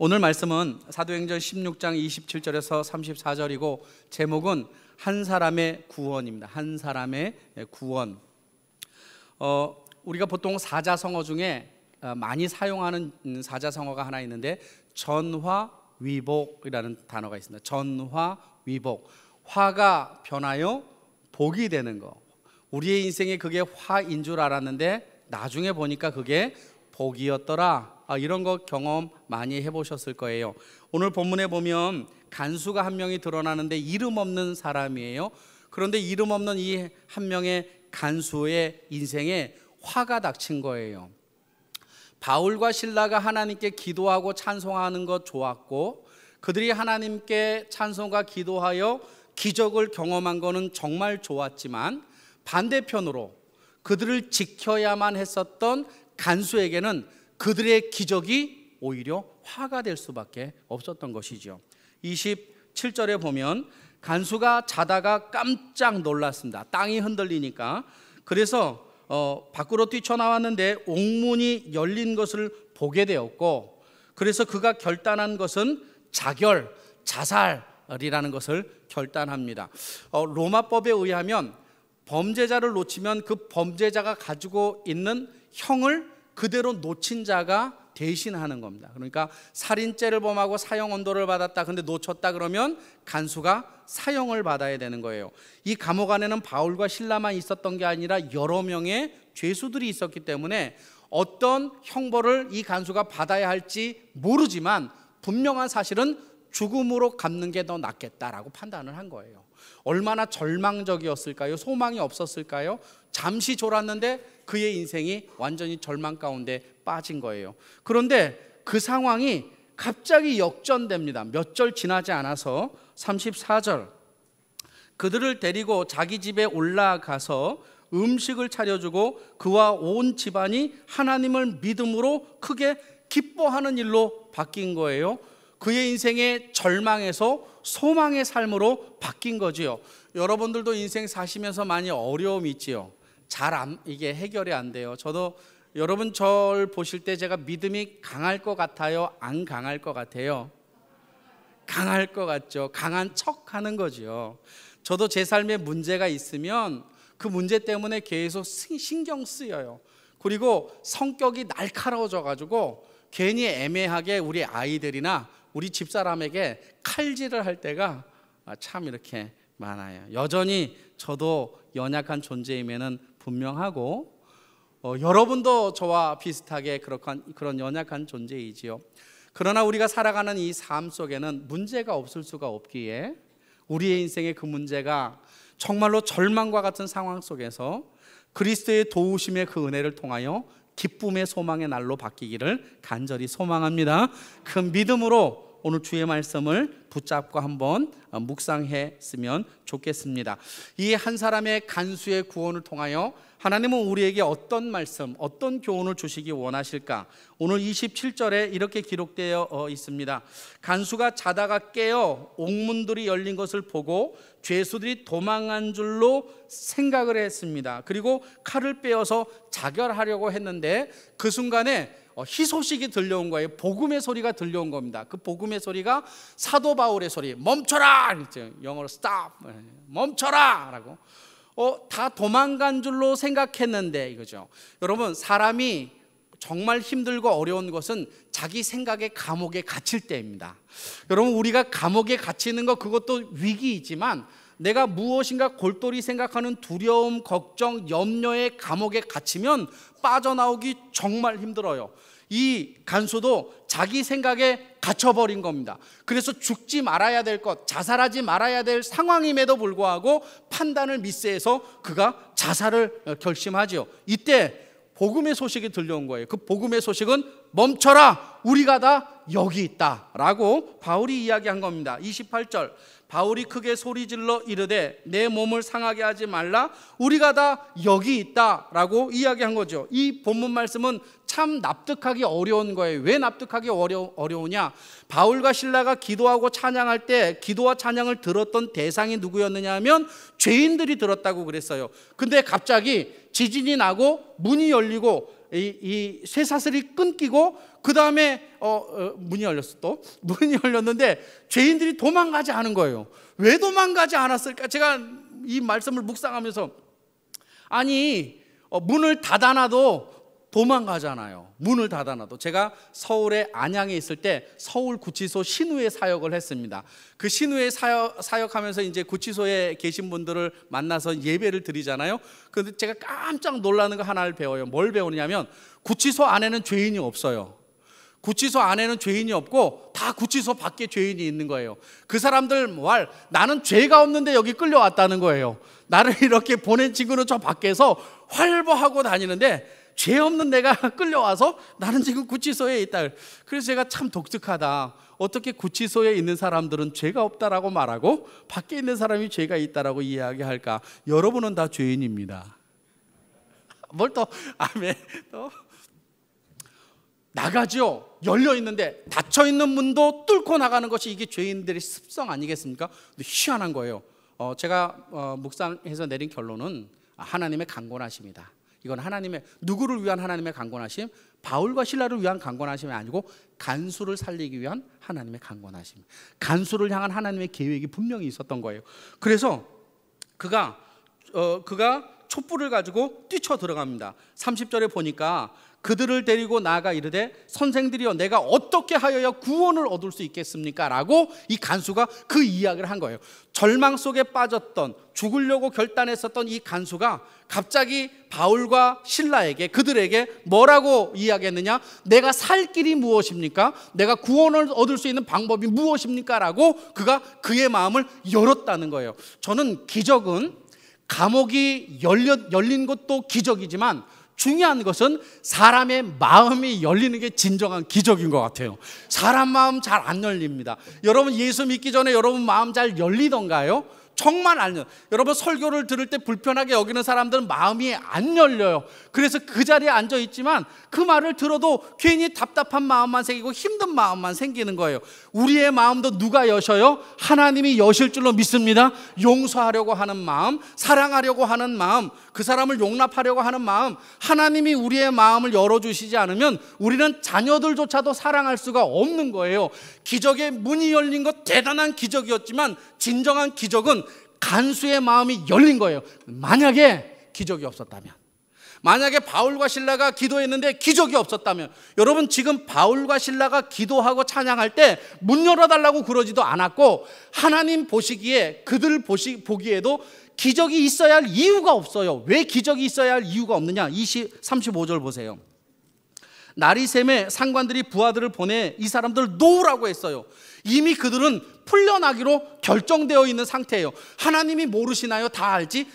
오늘 말씀은 사도행전 16장 27절에서 34절이고 제목은 한 사람의 구원입니다. 한 사람의 구원. 우리가 보통 사자성어 중에 많이 사용하는 사자성어가 하나 있는데 전화위복이라는 단어가 있습니다. 전화위복. 화가 변하여 복이 되는 거. 우리의 인생에 그게 화인 줄 알았는데 나중에 보니까 그게 복이었더라. 이런 거 경험 많이 해보셨을 거예요. 오늘 본문에 보면 간수가 한 명이 드러나는데 이름 없는 사람이에요. 그런데 이름 없는 이 한 명의 간수의 인생에 화가 닥친 거예요. 바울과 실라가 하나님께 기도하고 찬송하는 것 좋았고, 그들이 하나님께 찬송과 기도하여 기적을 경험한 거는 정말 좋았지만, 반대편으로 그들을 지켜야만 했었던 간수에게는 그들의 기적이 오히려 화가 될 수밖에 없었던 것이죠. 27절에 보면 간수가 자다가 깜짝 놀랐습니다. 땅이 흔들리니까. 그래서 밖으로 뛰쳐나왔는데 옥문이 열린 것을 보게 되었고, 그래서 그가 결단한 것은 자살이라는 것을 결단합니다. 로마법에 의하면 범죄자를 놓치면 그 범죄자가 가지고 있는 형을 그대로 놓친 자가 대신하는 겁니다. 그러니까 살인죄를 범하고 사형 언도를 받았다, 근데 놓쳤다 그러면 간수가 사형을 받아야 되는 거예요. 이 감옥 안에는 바울과 실라만 있었던 게 아니라 여러 명의 죄수들이 있었기 때문에 어떤 형벌을 이 간수가 받아야 할지 모르지만 분명한 사실은 죽음으로 갚는 게 더 낫겠다라고 판단을 한 거예요. 얼마나 절망적이었을까요? 소망이 없었을까요? 잠시 졸았는데 그의 인생이 완전히 절망 가운데 빠진 거예요. 그런데 그 상황이 갑자기 역전됩니다. 몇 절 지나지 않아서 34절, 그들을 데리고 자기 집에 올라가서 음식을 차려주고 그와 온 집안이 하나님을 믿음으로 크게 기뻐하는 일로 바뀐 거예요. 그의 인생의 절망에서 소망의 삶으로 바뀐 거지요. 여러분들도 인생 사시면서 많이 어려움이 있지요. 이게 해결이 안 돼요. 저도 여러분 절 보실 때 제가 믿음이 강할 것 같아요? 안 강할 것 같아요? 강할 것 같죠. 강한 척 하는 거죠. 저도 제 삶에 문제가 있으면 그 문제 때문에 계속 신경 쓰여요. 그리고 성격이 날카로워져 가지고 괜히 애매하게 우리 아이들이나 우리 집사람에게 칼질을 할 때가 참 이렇게 많아요. 여전히 저도 연약한 존재임에는 분명하고, 여러분도 저와 비슷하게 그런 연약한 존재이지요. 그러나 우리가 살아가는 이 삶 속에는 문제가 없을 수가 없기에 우리의 인생의 그 문제가 정말로 절망과 같은 상황 속에서 그리스도의 도우심의 그 은혜를 통하여 기쁨의 소망의 날로 바뀌기를 간절히 소망합니다. 그 믿음으로 오늘 주의 말씀을 붙잡고 한번 묵상했으면 좋겠습니다. 이 한 사람의 간수의 구원을 통하여 하나님은 우리에게 어떤 말씀, 어떤 교훈을 주시기 원하실까? 오늘 27절에 이렇게 기록되어 있습니다. 간수가 자다가 깨어 옥문들이 열린 것을 보고 죄수들이 도망한 줄로 생각을 했습니다. 그리고 칼을 빼어서 자결하려고 했는데 그 순간에 희소식이 들려온 거예요. 복음의 소리가 들려온 겁니다. 그 복음의 소리가 사도 바울의 소리, 멈춰라! 영어로 stop, 멈춰라! 라고. 다 도망간 줄로 생각했는데 이거죠. 여러분, 사람이 정말 힘들고 어려운 것은 자기 생각의 감옥에 갇힐 때입니다. 여러분, 우리가 감옥에 갇히는 거 그것도 위기이지만 내가 무엇인가 골똘히 생각하는 두려움, 걱정, 염려의 감옥에 갇히면 빠져나오기 정말 힘들어요. 이 간수도 자기 생각에 갇혀버린 겁니다. 그래서 죽지 말아야 될 것, 자살하지 말아야 될 상황임에도 불구하고 판단을 미스해서 그가 자살을 결심하지요. 이때 복음의 소식이 들려온 거예요. 그 복음의 소식은 멈춰라, 우리가 다 여기 있다 라고 바울이 이야기한 겁니다. 28절, 바울이 크게 소리질러 이르되 내 몸을 상하게 하지 말라, 우리가 다 여기 있다 라고 이야기한 거죠. 이 본문 말씀은 참 납득하기 어려운 거예요. 왜 납득하기 어려우냐? 바울과 실라가 기도하고 찬양할 때 기도와 찬양을 들었던 대상이 누구였느냐 하면 죄인들이 들었다고 그랬어요. 근데 갑자기 지진이 나고 문이 열리고 이 쇠사슬이 끊기고 그 다음에 문이 열렸어. 또 문이 열렸는데 죄인들이 도망가지 않은 거예요. 왜 도망가지 않았을까? 제가 이 말씀을 묵상하면서 아니 문을 닫아놔도 도망가잖아요. 문을 닫아놔도. 제가 서울의 안양에 있을 때 서울구치소 신우회 사역을 했습니다. 그 신우회 사역하면서 이제 구치소에 계신 분들을 만나서 예배를 드리잖아요. 그런데 제가 깜짝 놀라는 거 하나를 배워요. 뭘 배우냐면 구치소 안에는 죄인이 없어요. 구치소 안에는 죄인이 없고 다 구치소 밖에 죄인이 있는 거예요. 그 사람들 말 나는 죄가 없는데 여기 끌려왔다는 거예요. 나를 이렇게 보낸 친구는 저 밖에서 활보하고 다니는데 죄 없는 내가 끌려와서 나는 지금 구치소에 있다. 그래서 제가 참 독특하다. 어떻게 구치소에 있는 사람들은 죄가 없다라고 말하고 밖에 있는 사람이 죄가 있다라고 이야기할까? 여러분은 다 죄인입니다. 뭘 또 아멘. 또 나가죠. 열려 있는데 닫혀 있는 문도 뚫고 나가는 것이 이게 죄인들의 습성 아니겠습니까? 근데 희한한 거예요. 제가 묵상해서 내린 결론은 하나님의 강권하심이다. 이건 하나님의 누구를 위한 하나님의 강권하심? 바울과 실라를 위한 강권하심이 아니고 간수를 살리기 위한 하나님의 강권하심. 간수를 향한 하나님의 계획이 분명히 있었던 거예요. 그래서 그가 촛불을 가지고 뛰쳐 들어갑니다. 30절에 보니까 그들을 데리고 나아가 이르되 선생들이여 내가 어떻게 하여야 구원을 얻을 수 있겠습니까? 라고 이 간수가 그 이야기를 한 거예요. 절망 속에 빠졌던 죽으려고 결단했었던 이 간수가 갑자기 바울과 실라에게 그들에게 뭐라고 이야기했느냐? 내가 살 길이 무엇입니까? 내가 구원을 얻을 수 있는 방법이 무엇입니까? 라고 그가 그의 마음을 열었다는 거예요. 저는 기적은 감옥이 열린 것도 기적이지만 중요한 것은 사람의 마음이 열리는 게 진정한 기적인 것 같아요. 사람 마음 잘 안 열립니다. 여러분 예수 믿기 전에 여러분 마음 잘 열리던가요? 정말 안 열려요. 여러분 설교를 들을 때 불편하게 여기는 사람들은 마음이 안 열려요. 그래서 그 자리에 앉아 있지만 그 말을 들어도 괜히 답답한 마음만 생기고 힘든 마음만 생기는 거예요. 우리의 마음도 누가 여셔요? 하나님이 여실 줄로 믿습니다. 용서하려고 하는 마음, 사랑하려고 하는 마음, 그 사람을 용납하려고 하는 마음, 하나님이 우리의 마음을 열어주시지 않으면 우리는 자녀들조차도 사랑할 수가 없는 거예요. 기적의 문이 열린 것 대단한 기적이었지만 진정한 기적은 간수의 마음이 열린 거예요. 만약에 기적이 없었다면, 만약에 바울과 실라가 기도했는데 기적이 없었다면, 여러분 지금 바울과 실라가 기도하고 찬양할 때 문 열어달라고 그러지도 않았고 하나님 보시기에 그들 보기에도 기적이 있어야 할 이유가 없어요. 왜 기적이 있어야 할 이유가 없느냐? 35절 보세요. 날이 샘에 상관들이 부하들을 보내 이 사람들 놓으라고 했어요. 이미 그들은 풀려나기로 결정되어 있는 상태예요. 하나님이 모르시나요? 다 알지?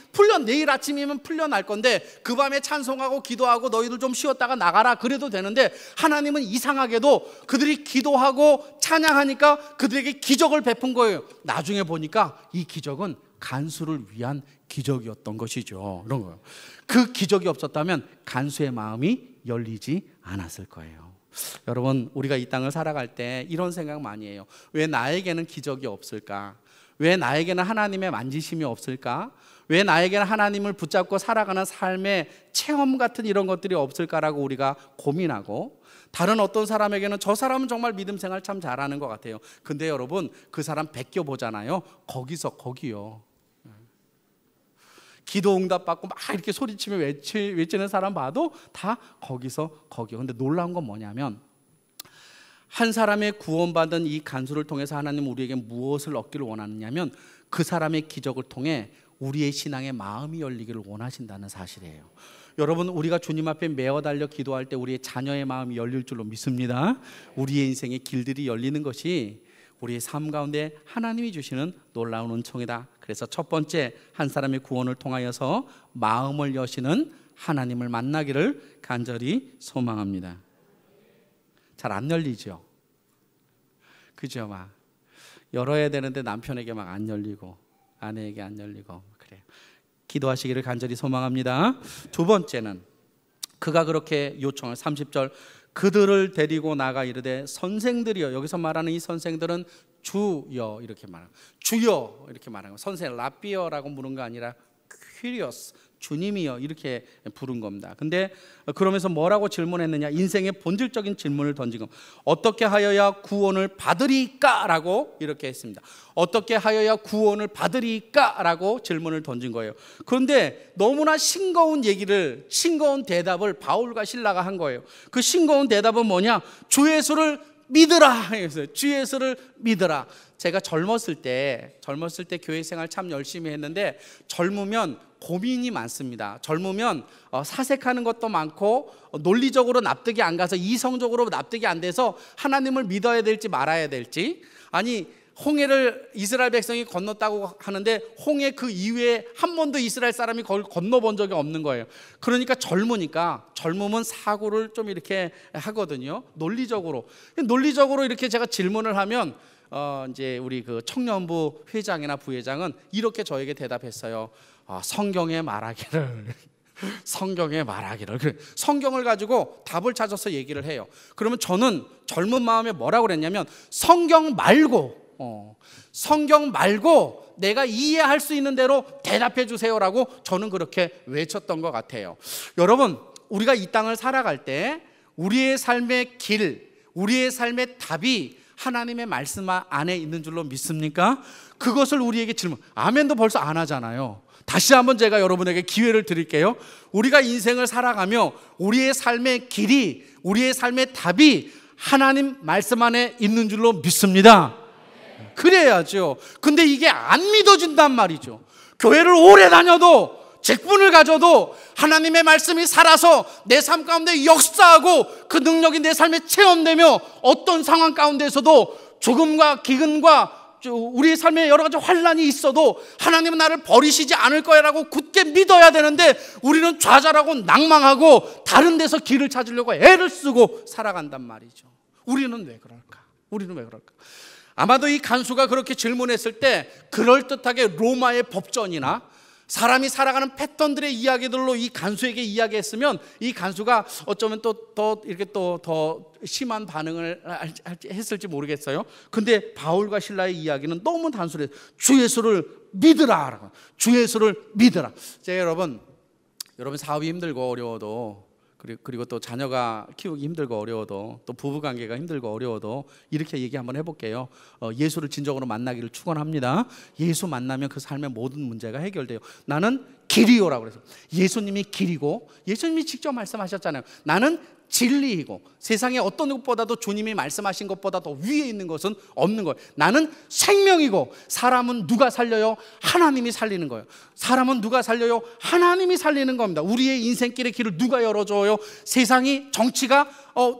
내일 아침이면 풀려날 건데 그 밤에 찬송하고 기도하고 너희들 좀 쉬었다가 나가라 그래도 되는데 하나님은 이상하게도 그들이 기도하고 찬양하니까 그들에게 기적을 베푼 거예요. 나중에 보니까 이 기적은 간수를 위한 기적이었던 것이죠. 이런 거예요. 그 기적이 없었다면 간수의 마음이 열리지 않았을 거예요. 여러분 우리가 이 땅을 살아갈 때 이런 생각 많이 해요. 왜 나에게는 기적이 없을까? 왜 나에게는 하나님의 만지심이 없을까? 왜 나에게는 하나님을 붙잡고 살아가는 삶의 체험 같은 이런 것들이 없을까라고 우리가 고민하고, 다른 어떤 사람에게는 저 사람은 정말 믿음 생활 참 잘하는 것 같아요. 근데 여러분 그 사람 베껴보잖아요. 거기요. 기도 응답 받고 막 이렇게 소리치며 외치는 사람 봐도 다 거기요. 근데 놀라운 건 뭐냐면 한 사람의 구원받은 이 간수를 통해서 하나님은 우리에게 무엇을 얻기를 원하느냐면 그 사람의 기적을 통해 우리의 신앙의 마음이 열리기를 원하신다는 사실이에요. 여러분 우리가 주님 앞에 메어 달려 기도할 때 우리의 자녀의 마음이 열릴 줄로 믿습니다. 우리의 인생의 길들이 열리는 것이 우리의 삶 가운데 하나님이 주시는 놀라운 은총이다. 그래서 첫 번째, 한 사람의 구원을 통하여서 마음을 여시는 하나님을 만나기를 간절히 소망합니다. 잘 안 열리죠? 그죠? 막 열어야 되는데 남편에게 막 안 열리고 아내에게 안 열리고 그래요. 기도하시기를 간절히 소망합니다. 두 번째는 그가 그렇게 요청을 30절 그들을 데리고 나가 이르되 선생들이여, 여기서 말하는 이 선생들은 주여 이렇게 말하는, 주여 이렇게 말하는 거. 선생 라비어라고 부르는 거 아니라 퀴리어스, 주님이여 이렇게 부른 겁니다. 근데 그러면서 뭐라고 질문했느냐? 인생의 본질적인 질문을 던진 겁니다. 어떻게 하여야 구원을 받으리까? 라고 이렇게 했습니다. 어떻게 하여야 구원을 받으리까? 라고 질문을 던진 거예요. 그런데 너무나 싱거운 대답을 바울과 실라가 한 거예요. 그 싱거운 대답은 뭐냐? 주 예수를 믿으라 했어요. 주 예수를 믿으라. 제가 젊었을 때 교회 생활 참 열심히 했는데, 젊으면 고민이 많습니다. 젊으면 사색하는 것도 많고, 논리적으로 납득이 안 가서, 이성적으로 납득이 안 돼서 하나님을 믿어야 될지 말아야 될지, 아니 홍해를 이스라엘 백성이 건넜다고 하는데 홍해 그 이후에 한 번도 이스라엘 사람이 그걸 건너본 적이 없는 거예요. 그러니까 젊으면 사고를 좀 이렇게 하거든요. 논리적으로 이렇게 제가 질문을 하면 이제 우리 그 청년부 회장이나 부회장은 이렇게 저에게 대답했어요. 성경에 말하기를 성경을 가지고 답을 찾아서 얘기를 해요. 그러면 저는 젊은 마음에 뭐라고 그랬냐면, 성경 말고 내가 이해할 수 있는 대로 대답해 주세요라고 저는 그렇게 외쳤던 것 같아요. 여러분, 우리가 이 땅을 살아갈 때 우리의 삶의 길, 우리의 삶의 답이 하나님의 말씀 안에 있는 줄로 믿습니까? 그것을 우리에게 아멘도 벌써 안 하잖아요. 다시 한번 제가 여러분에게 기회를 드릴게요. 우리가 인생을 살아가며 우리의 삶의 길이, 우리의 삶의 답이 하나님 말씀 안에 있는 줄로 믿습니다. 그래야죠. 근데 이게 안 믿어진단 말이죠. 교회를 오래 다녀도, 직분을 가져도 하나님의 말씀이 살아서 내 삶 가운데 역사하고 그 능력이 내 삶에 체험되며 어떤 상황 가운데서도 죽음과 기근과 우리의 삶에 여러 가지 환난이 있어도 하나님은 나를 버리시지 않을 거야라고 굳게 믿어야 되는데, 우리는 좌절하고 낭망하고 다른 데서 길을 찾으려고 애를 쓰고 살아간단 말이죠. 우리는 왜 그럴까? 아마도 이 간수가 그렇게 질문했을 때 그럴듯하게 로마의 법전이나 사람이 살아가는 패턴들의 이야기들로 이 간수에게 이야기했으면, 이 간수가 어쩌면 더 심한 반응을 했을지 모르겠어요. 근데 바울과 실라의 이야기는 너무 단순해요. 주 예수를 믿으라. 주 예수를 믿으라. 제가 여러분 사업이 힘들고 어려워도, 그리고 또 자녀가 키우기 힘들고 어려워도, 또 부부관계가 힘들고 어려워도 이렇게 얘기 한번 해볼게요. 예수를 진정으로 만나기를 축원합니다. 예수 만나면 그 삶의 모든 문제가 해결돼요. 나는 길이요라고 그래서, 예수님이 길이고, 예수님이 직접 말씀하셨잖아요. 나는 진리이고, 세상에 어떤 것보다도 주님이 말씀하신 것보다 더 위에 있는 것은 없는 거예요. 나는 생명이고, 사람은 누가 살려요? 하나님이 살리는 거예요. 사람은 누가 살려요? 하나님이 살리는 겁니다. 우리의 인생길의 길을 누가 열어줘요? 세상이, 정치가,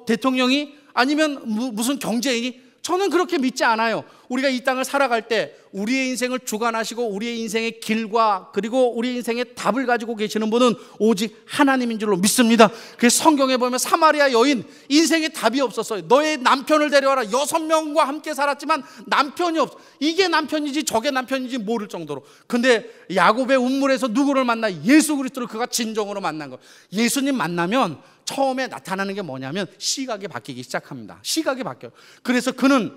대통령이, 아니면 무슨 경제인이? 저는 그렇게 믿지 않아요. 우리가 이 땅을 살아갈 때 우리의 인생을 주관하시고 우리의 인생의 길과 그리고 우리의 인생의 답을 가지고 계시는 분은 오직 하나님인 줄로 믿습니다. 그래서 성경에 보면 사마리아 여인, 인생에 답이 없었어요. 너의 남편을 데려와라. 6명과 함께 살았지만 남편이 없어. 이게 남편이지 저게 남편인지 모를 정도로. 근데 야곱의 운물에서 누구를 만나? 예수 그리스도를 그가 진정으로 만난 거. 예수님 만나면 처음에 나타나는 게 뭐냐면 시각이 바뀌기 시작합니다. 시각이 바뀌어요. 그래서 그는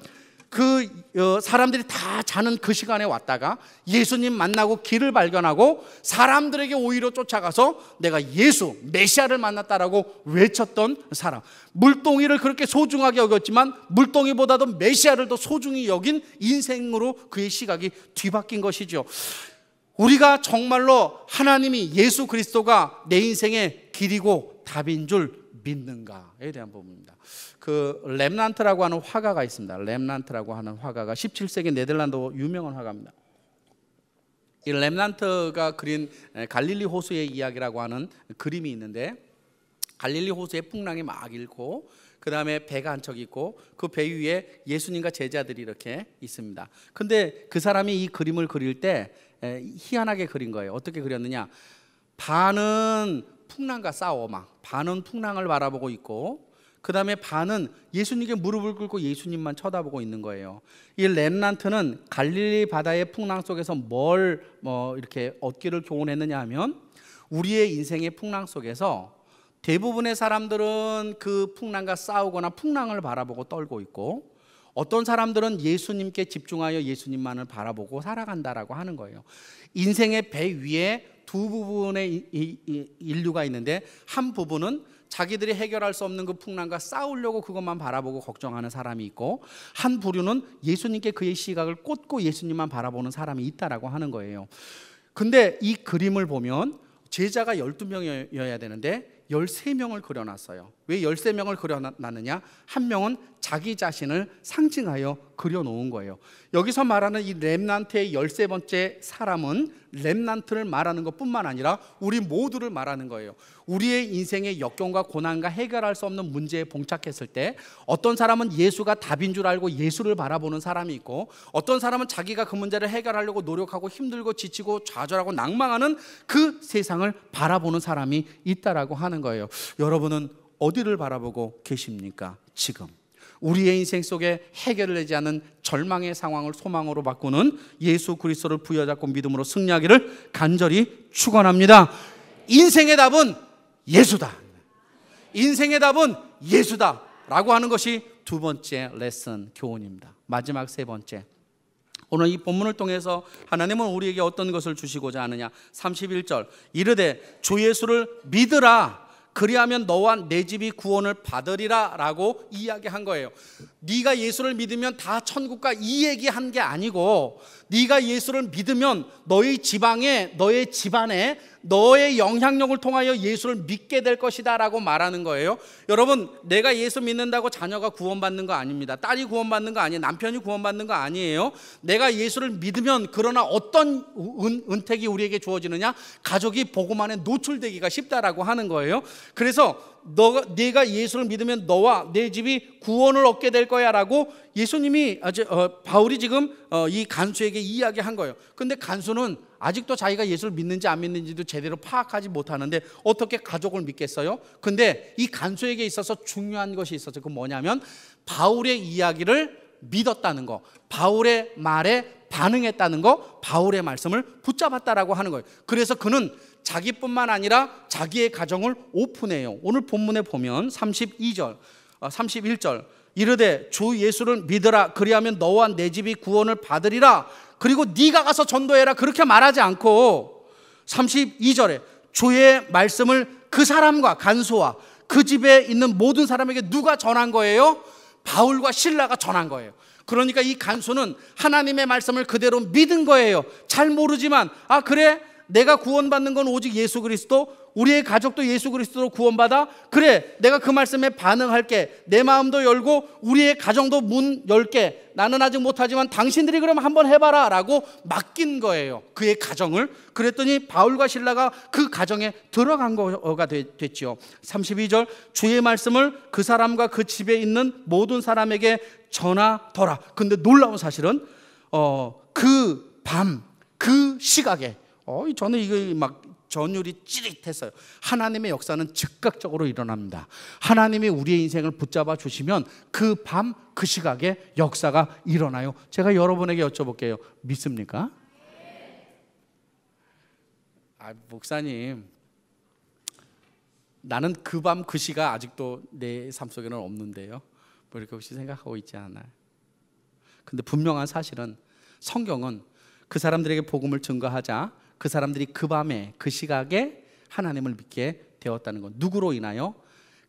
사람들이 다 자는 그 시간에 왔다가 예수님 만나고 길을 발견하고 사람들에게 오히려 쫓아가서 내가 예수 메시아를 만났다라고 외쳤던 사람. 물동이를 그렇게 소중하게 여겼지만 물동이보다도 메시아를 더 소중히 여긴 인생으로 그의 시각이 뒤바뀐 것이죠. 우리가 정말로 하나님이, 예수 그리스도가 내 인생의 길이고 답인 줄 믿는가에 대한 부분입니다. 그 렘난트라고 하는 화가가 있습니다. 렘난트라고 하는 화가가 17세기 네덜란드 유명한 화가입니다. 이 렘난트가 그린 갈릴리 호수의 이야기라고 하는 그림이 있는데, 갈릴리 호수에 풍랑이 막 일고 그 다음에 배가 한 척 있고 그 배 위에 예수님과 제자들이 이렇게 있습니다. 근데 그 사람이 이 그림을 그릴 때 희한하게 그린 거예요. 어떻게 그렸느냐? 반은 풍랑과 싸워 반은 풍랑을 바라보고 있고, 그 다음에 반은 예수님께 무릎을 꿇고 예수님만 쳐다보고 있는 거예요. 이 렘난트는 갈릴리 바다의 풍랑 속에서 뭘 이렇게 얻기를 교훈했느냐 하면, 우리의 인생의 풍랑 속에서 대부분의 사람들은 그 풍랑과 싸우거나 풍랑을 바라보고 떨고 있고, 어떤 사람들은 예수님께 집중하여 예수님만을 바라보고 살아간다라고 하는 거예요. 인생의 배 위에 두 부분의 인류가 있는데, 한 부분은 자기들이 해결할 수 없는 그 풍랑과 싸우려고 그것만 바라보고 걱정하는 사람이 있고, 한 부류는 예수님께 그의 시각을 꽂고 예수님만 바라보는 사람이 있다라고 하는 거예요. 근데 이 그림을 보면 제자가 12명이어야 되는데 13명을 그려놨어요. 왜 13명을 그려놨느냐? 한 명은 자기 자신을 상징하여 그려놓은 거예요. 여기서 말하는 이 렘난트의 13번째 사람은 렘난트를 말하는 것뿐만 아니라 우리 모두를 말하는 거예요. 우리의 인생의 역경과 고난과 해결할 수 없는 문제에 봉착했을 때 어떤 사람은 예수가 답인 줄 알고 예수를 바라보는 사람이 있고, 어떤 사람은 자기가 그 문제를 해결하려고 노력하고 힘들고 지치고 좌절하고 낭망하는 그 세상을 바라보는 사람이 있다라고 하는 거예요. 여러분은 어디를 바라보고 계십니까? 지금 우리의 인생 속에 해결되지 않은 절망의 상황을 소망으로 바꾸는 예수 그리스도를 부여잡고 믿음으로 승리하기를 간절히 축원합니다. 인생의 답은 예수다. 인생의 답은 예수다 라고 하는 것이 두 번째 레슨 교훈입니다. 마지막 세 번째, 오늘 이 본문을 통해서 하나님은 우리에게 어떤 것을 주시고자 하느냐? 31절, 이르되 주 예수를 믿으라, 그리하면 너와 내 집이 구원을 받으리라 라고 이야기한 거예요. 네가 예수를 믿으면 다 천국가, 이 얘기한 게 아니고, 네가 예수를 믿으면 너의 지방에, 너의 집안에, 너의 영향력을 통하여 예수를 믿게 될 것이다 라고 말하는 거예요. 여러분, 내가 예수 믿는다고 자녀가 구원받는 거 아닙니다. 딸이 구원받는 거 아니에요. 남편이 구원받는 거 아니에요. 내가 예수를 믿으면, 그러나 어떤 은택이 우리에게 주어지느냐? 가족이 복음 안에 노출되기가 쉽다라고 하는 거예요. 그래서 네가 예수를 믿으면 너와 내 집이 구원을 얻게 될 거야 라고 예수님이, 바울이 지금 이 간수에게 이야기한 거예요. 근데 간수는 아직도 자기가 예수를 믿는지 안 믿는지도 제대로 파악하지 못하는데 어떻게 가족을 믿겠어요? 근데 이 간수에게 있어서 중요한 것이 있었죠. 그 뭐냐면 바울의 이야기를 믿었다는 거, 바울의 말에 반응했다는 거, 바울의 말씀을 붙잡았다라고 하는 거예요. 그래서 그는 자기뿐만 아니라 자기의 가정을 오픈해요. 오늘 본문에 보면 31절 이르되 주 예수를 믿으라, 그리하면 너와 내 집이 구원을 받으리라, 그리고 네가 가서 전도해라, 그렇게 말하지 않고 32절에 주의 말씀을 그 사람과 간수와 그 집에 있는 모든 사람에게 누가 전한 거예요? 바울과 실라가 전한 거예요. 그러니까 이 간수는 하나님의 말씀을 그대로 믿은 거예요. 잘 모르지만, 아 그래, 내가 구원받는 건 오직 예수 그리스도, 우리의 가족도 예수 그리스도로 구원받아, 그래 내가 그 말씀에 반응할게, 내 마음도 열고 우리의 가정도 문 열게, 나는 아직 못하지만 당신들이 그러면 한번 해봐라 라고 맡긴 거예요, 그의 가정을. 그랬더니 바울과 실라가 그 가정에 들어간 거가 됐죠. 32절 주의 말씀을 그 사람과 그 집에 있는 모든 사람에게 전하더라. 근데 놀라운 사실은 그 밤, 그 시각에 저는 이거 막 전율이 찌릿했어요. 하나님의 역사는 즉각적으로 일어납니다. 하나님이 우리의 인생을 붙잡아 주시면 그 밤, 그 시각에 역사가 일어나요. 제가 여러분에게 여쭤볼게요. 믿습니까? 목사님, 나는 그 밤, 그 시가 아직도 내 삶 속에는 없는데요, 뭐 이렇게 혹시 생각하고 있지 않아요? 근데 분명한 사실은 성경은 그 사람들에게 복음을 증거하자 그 사람들이 그 밤에, 그 시각에 하나님을 믿게 되었다는 것. 누구로 인하여?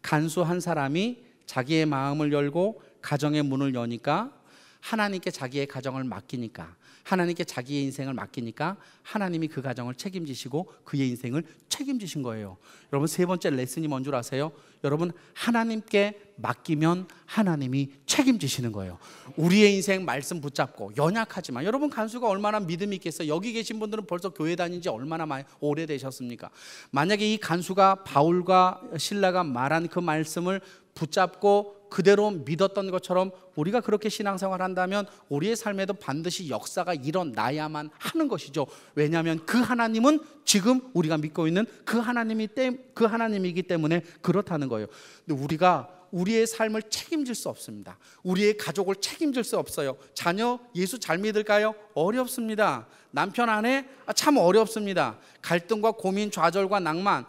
간수 한 사람이 자기의 마음을 열고 가정의 문을 여니까, 하나님께 자기의 가정을 맡기니까, 하나님께 자기의 인생을 맡기니까 하나님이 그 가정을 책임지시고 그의 인생을 책임지신 거예요. 여러분, 세 번째 레슨이 뭔 줄 아세요? 여러분, 하나님께 맡기면 하나님이 책임지시는 거예요. 우리의 인생 말씀 붙잡고, 연약하지만, 여러분 간수가 얼마나 믿음이 있겠어요? 여기 계신 분들은 벌써 교회 다닌 지 얼마나 오래되셨습니까? 만약에 이 간수가 바울과 실라가 말한 그 말씀을 붙잡고 그대로 믿었던 것처럼 우리가 그렇게 신앙생활을 한다면 우리의 삶에도 반드시 역사가 일어나야만 하는 것이죠. 왜냐하면 그 하나님은 지금 우리가 믿고 있는 그 하나님이기 때문에 그렇다는 거예요. 근데 우리가 우리의 삶을 책임질 수 없습니다. 우리의 가족을 책임질 수 없어요. 자녀 예수 잘 믿을까요? 어렵습니다. 남편 아내 참 어렵습니다. 갈등과 고민, 좌절과 낭만.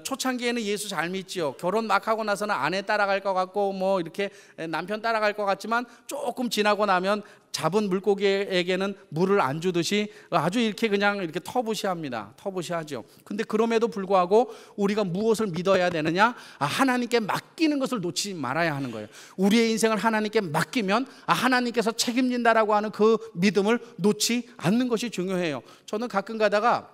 초창기에는 예수 잘 믿지요. 결혼 막 하고 나서는 아내 따라갈 것 같고 뭐 이렇게 남편 따라갈 것 같지만 조금 지나고 나면 잡은 물고기에게는 물을 안 주듯이 아주 이렇게 그냥 이렇게 터부시합니다. 터부시하죠. 근데 그럼에도 불구하고 우리가 무엇을 믿어야 되느냐? 하나님께 맡기는 것을 놓치지 말아야 하는 거예요. 우리의 인생을 하나님께 맡기면 하나님께서 책임진다라고 하는 그 믿음을 놓지 않는 것이 중요해요. 저는 가끔 가다가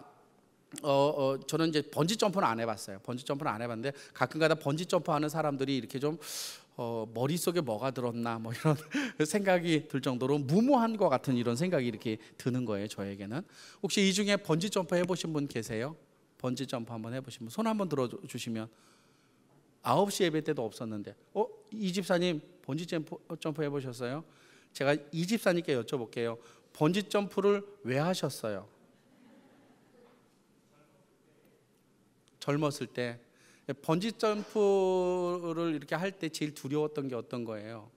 저는 이제 번지 점프는 안 해봤어요. 번지 점프는 안 해봤는데 가끔가다 번지 점프하는 사람들이 이렇게 좀 머릿속에 뭐가 들었나 뭐 이런 생각이 들 정도로 무모한 것 같은 이런 생각이 이렇게 드는 거예요. 저에게는. 혹시 이 중에 번지 점프 해보신 분 계세요? 번지 점프 한번 해보신 분 손 한번 들어주시면. 9시 예배 때도 없었는데 이 집사님 번지 점프 해보셨어요? 제가 이 집사님께 여쭤볼게요. 번지 점프를 왜 하셨어요? 젊었을 때 번지 점프를 이렇게 할 때 제일 두려웠던 게 어떤 거예요?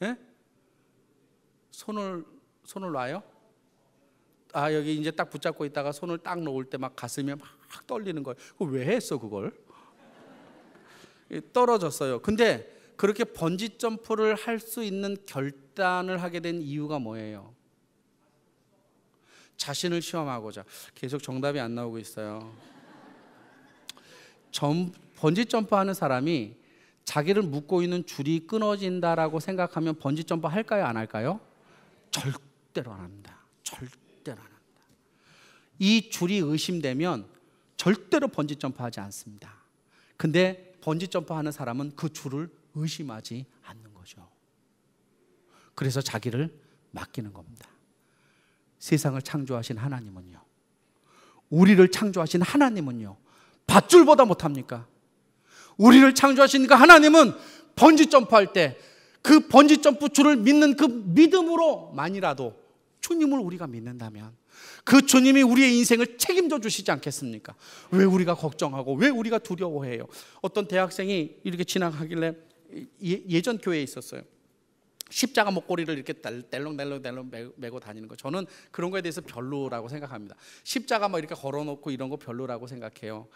예? 손을 놔요? 여기 이제 딱 붙잡고 있다가 손을 딱 놓을 때 막 가슴이 막 떨리는 거예요. 그걸 왜 했어 그걸? 떨어졌어요. 근데 그렇게 번지 점프를 할 수 있는 결단을 하게 된 이유가 뭐예요? 자신을 시험하고자. 계속 정답이 안 나오고 있어요. 번지 점프하는 사람이 자기를 묶고 있는 줄이 끊어진다라고 생각하면 번지 점프 할까요? 안 할까요? 절대로 안 합니다. 절대로 안 합니다. 이 줄이 의심되면 절대로 번지 점프하지 않습니다. 근데 번지 점프하는 사람은 그 줄을 의심하지 않는 거죠. 그래서 자기를 맡기는 겁니다. 세상을 창조하신 하나님은요, 우리를 창조하신 하나님은요, 밧줄보다 못합니까? 우리를 창조하신 그 하나님은 번지 점프할 때 그 번지 점프 줄을 믿는 그 믿음으로만이라도 주님을 우리가 믿는다면 그 주님이 우리의 인생을 책임져 주시지 않겠습니까? 왜 우리가 걱정하고 왜 우리가 두려워해요? 어떤 대학생이 이렇게 지나가길래 예전 교회에 있었어요. 십자가 목걸이를 이렇게 델렁델렁 메고 다니는 거, 저는 그런 거에 대해서 별로라고 생각합니다. 십자가 뭐 이렇게 걸어놓고 이런 거 별로라고 생각해요.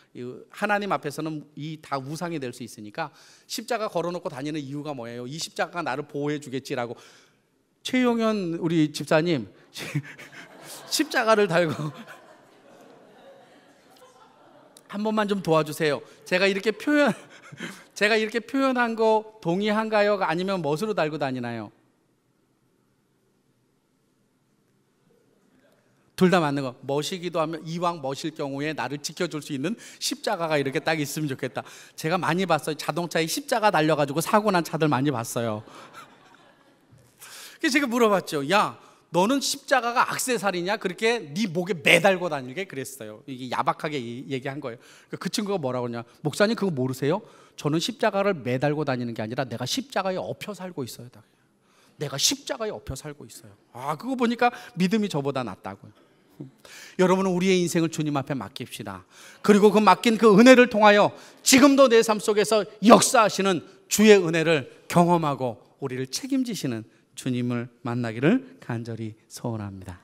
하나님 앞에서는 이 다 우상이 될 수 있으니까 십자가 걸어놓고 다니는 이유가 뭐예요? 이 십자가가 나를 보호해 주겠지라고. 최용현 우리 집사님 십자가를 달고 한 번만 좀 도와주세요. 제가 이렇게 표현한 거 동의한가요? 아니면 멋으로 달고 다니나요? 둘 다 맞는 거. 멋이기도 하면 이왕 멋일 경우에 나를 지켜줄 수 있는 십자가가 이렇게 딱 있으면 좋겠다. 제가 많이 봤어요. 자동차에 십자가 달려가지고 사고 난 차들 많이 봤어요. 그래서 제가 물어봤죠. 야, 너는 십자가가 액세서리냐? 그렇게 네 목에 매달고 다니게 그랬어요. 이게 야박하게 얘기한 거예요. 그 친구가 뭐라고 하냐? 목사님 그거 모르세요? 저는 십자가를 매달고 다니는 게 아니라 내가 십자가에 엎혀 살고 있어요. 내가 십자가에 엎혀 살고 있어요. 그거 보니까 믿음이 저보다 낫다고요. 여러분은 우리의 인생을 주님 앞에 맡깁시다. 그리고 그 맡긴 그 은혜를 통하여 지금도 내 삶 속에서 역사하시는 주의 은혜를 경험하고 우리를 책임지시는 주님을 만나기를 간절히 소원합니다.